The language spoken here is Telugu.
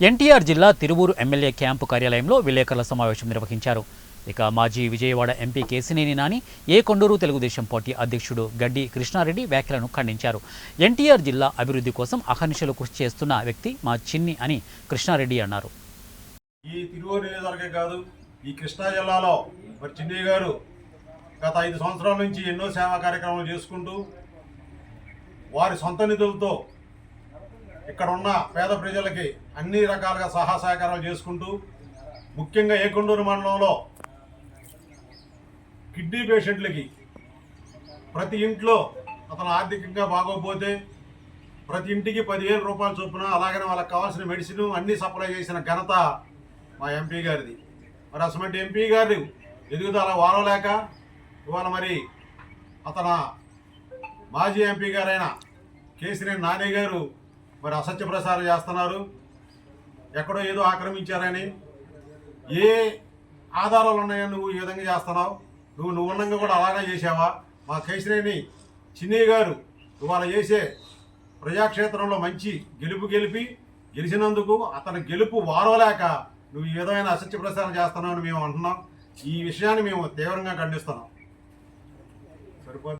ఎన్టీఆర్ జిల్లా తిరువూరు ఎమ్మెల్యే క్యాంపు కార్యాలయంలో విలేకరుల సమావేశం నిర్వహించారు. ఇక మాజీ విజయవాడ ఎంపీ కేశినేని నాని కొండూరు తెలుగుదేశం పార్టీ అధ్యక్షుడు గడ్డి కృష్ణారెడ్డి వ్యాఖ్యలను ఖండించారు. ఎన్టీఆర్ జిల్లా అభివృద్ధి కోసం అహర్నిశలు కృషి చేస్తున్న వ్యక్తి మా చిన్ని అని కృష్ణారెడ్డి అన్నారు. ఈ తిరువూరు నియోజకవర్గం కాదు, ఈ కృష్ణా జిల్లాలో మరి చిన్ని గారు గత 5 సంవత్సరాల నుంచి ఎన్నో సేవా కార్యక్రమాలు చేసుకుంటూ వారి సొంత నిధులతో ఇక్కడ ఉన్న పేద ప్రజలకి అన్ని రకాలుగా సహాయకారాలు చేసుకుంటూ ముఖ్యంగా కొండూరు మండలంలో కిడ్నీ పేషెంట్లకి ప్రతి ఇంట్లో అతను ఆర్థికంగా బాగోకపోతే ప్రతి ఇంటికి 10,000 రూపాయల చొప్పున అలాగనే వాళ్ళకి కావాల్సిన మెడిసిన్ అన్నీ సప్లై చేసిన ఘనత మా ఎంపీ గారిది. మరి అసలు ఎంపీ గారు ఎదుగుదల వారలేక ఇవాళ మరి అతను మాజీ ఎంపీ గారైన కేశినేని నాని గారు మరి అసత్య ప్రచారం చేస్తున్నారు. ఎక్కడో ఏదో ఆక్రమించారని, ఏ ఆధారాలు ఉన్నాయని నువ్వు ఈ విధంగా చేస్తున్నావు, నువ్వు ఉన్నంగా కూడా అలాగే చేసావా? మా కేశినేని చిన్ని గారు ఇవాళ చేసే ప్రజాక్షేత్రంలో మంచి గెలిచినందుకు అతని గెలుపు వారవలేక నువ్వు ఈ విధమైన అసత్య ప్రచారం చేస్తున్నావు అని మేము అంటున్నాం. ఈ విషయాన్ని మేము తీవ్రంగా ఖండిస్తున్నాం. సరిపోతుంది.